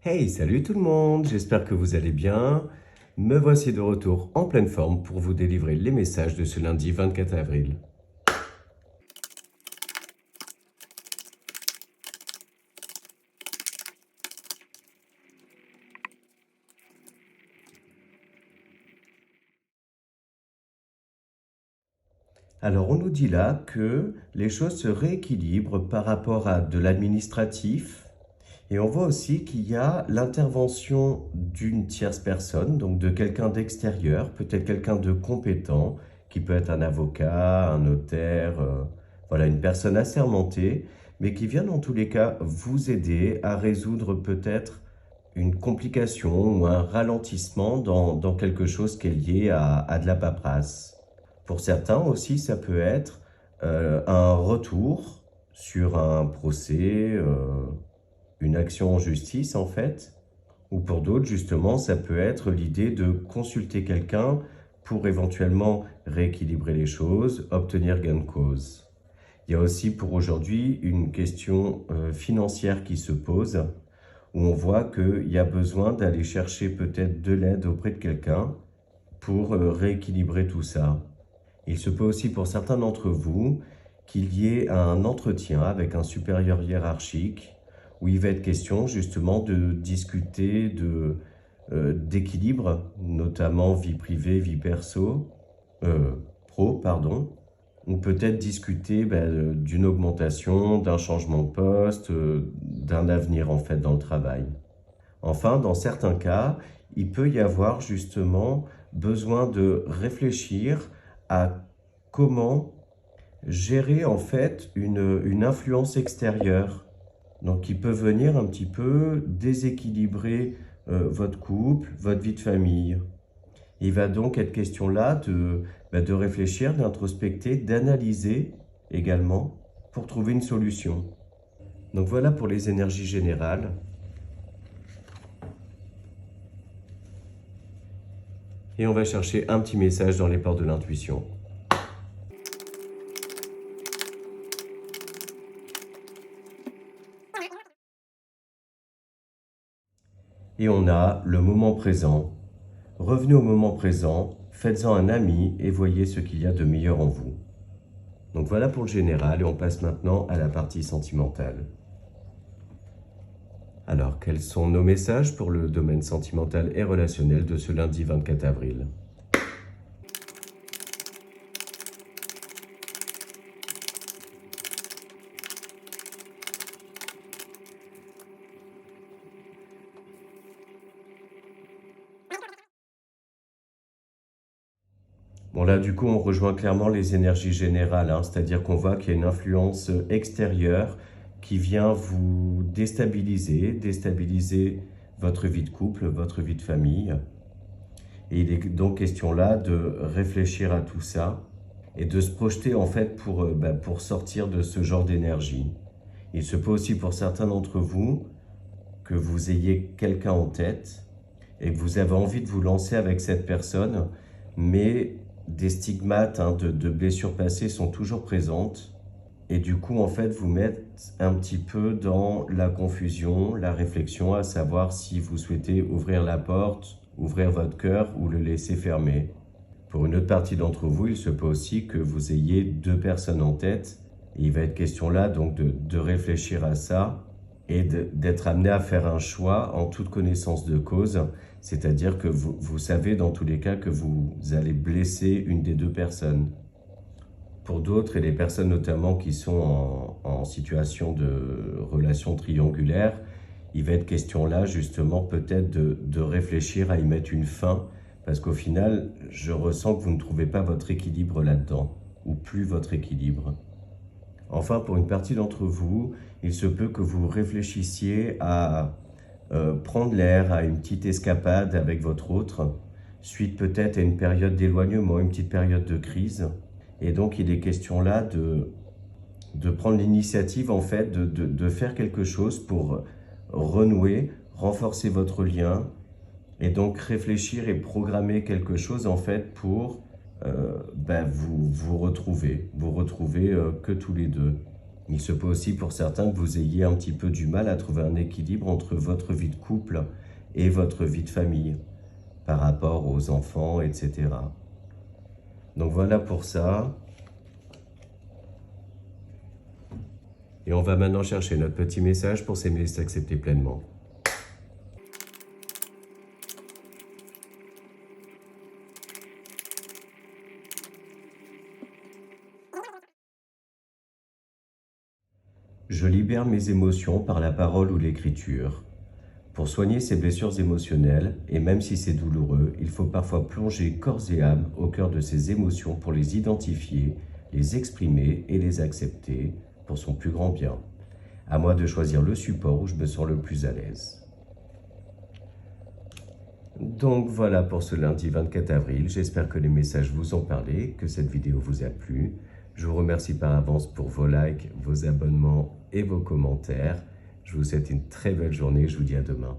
Hey, salut tout le monde, j'espère que vous allez bien. Me voici de retour en pleine forme pour vous délivrer les messages de ce lundi 24 avril. Alors on nous dit là que les choses se rééquilibrent par rapport à de l'administratif et on voit aussi qu'il y a l'intervention d'une tierce personne, donc de quelqu'un d'extérieur, peut-être quelqu'un de compétent, qui peut être un avocat, un notaire, voilà, une personne assermentée, mais qui vient dans tous les cas vous aider à résoudre peut-être une complication ou un ralentissement dans quelque chose qui est lié à de la paperasse. Pour certains aussi, ça peut être un retour sur un procès, une action en justice en fait, ou pour d'autres justement, ça peut être l'idée de consulter quelqu'un pour éventuellement rééquilibrer les choses, obtenir gain de cause. Il y a aussi pour aujourd'hui une question financière qui se pose, où on voit qu'il y a besoin d'aller chercher peut-être de l'aide auprès de quelqu'un pour rééquilibrer tout ça. Il se peut aussi pour certains d'entre vous qu'il y ait un entretien avec un supérieur hiérarchique où il va être question justement de discuter d'équilibre, notamment vie privée, vie pro, pardon, ou peut-être discuter d'une augmentation, d'un changement de poste, d'un avenir en fait dans le travail. Enfin, dans certains cas, il peut y avoir justement besoin de réfléchir à comment gérer en fait une influence extérieure. Donc qui peut venir un petit peu déséquilibrer votre couple, votre vie de famille. Il va donc être question là de réfléchir, d'introspecter, d'analyser également pour trouver une solution. Donc voilà pour les énergies générales. Et on va chercher un petit message dans les portes de l'intuition. Et on a le moment présent. Revenez au moment présent, faites-en un ami et voyez ce qu'il y a de meilleur en vous. Donc voilà pour le général et on passe maintenant à la partie sentimentale. Alors, quels sont nos messages pour le domaine sentimental et relationnel de ce lundi 24 avril? Bon là, du coup, on rejoint clairement les énergies générales, hein, c'est-à-dire qu'on voit qu'il y a une influence extérieure qui vient vous déstabiliser votre vie de couple, votre vie de famille. Et il est donc question là de réfléchir à tout ça et de se projeter en fait pour sortir de ce genre d'énergie. Il se peut aussi pour certains d'entre vous que vous ayez quelqu'un en tête et que vous avez envie de vous lancer avec cette personne, mais des stigmates de blessures passées sont toujours présentes. Et du coup, en fait, vous mettent un petit peu dans la confusion, la réflexion, à savoir si vous souhaitez ouvrir la porte, ouvrir votre cœur ou le laisser fermer. Pour une autre partie d'entre vous, il se peut aussi que vous ayez deux personnes en tête. Et il va être question là donc de réfléchir à ça et d'être amené à faire un choix en toute connaissance de cause. C'est-à-dire que vous savez dans tous les cas que vous allez blesser une des deux personnes. Pour d'autres, et les personnes notamment qui sont en situation de relation triangulaire, il va être question là justement peut-être de réfléchir à y mettre une fin, parce qu'au final, je ressens que vous ne trouvez pas votre équilibre là-dedans, ou plus votre équilibre. Enfin, pour une partie d'entre vous, il se peut que vous réfléchissiez à prendre l'air, à une petite escapade avec votre autre, suite peut-être à une période d'éloignement, une petite période de crise. Et donc, il est question là de prendre l'initiative, en fait, de faire quelque chose pour renouer, renforcer votre lien, et donc réfléchir et programmer quelque chose, en fait, pour vous retrouver que tous les deux. Il se peut aussi pour certains que vous ayez un petit peu du mal à trouver un équilibre entre votre vie de couple et votre vie de famille, par rapport aux enfants, etc. Donc voilà pour ça. Et on va maintenant chercher notre petit message pour s'aimer et s'accepter pleinement. Je libère mes émotions par la parole ou l'écriture. Pour soigner ces blessures émotionnelles, et même si c'est douloureux, il faut parfois plonger corps et âme au cœur de ces émotions pour les identifier, les exprimer et les accepter pour son plus grand bien. À moi de choisir le support où je me sens le plus à l'aise. Donc voilà pour ce lundi 24 avril, j'espère que les messages vous ont parlé, que cette vidéo vous a plu. Je vous remercie par avance pour vos likes, vos abonnements et vos commentaires. Je vous souhaite une très belle journée, je vous dis à demain.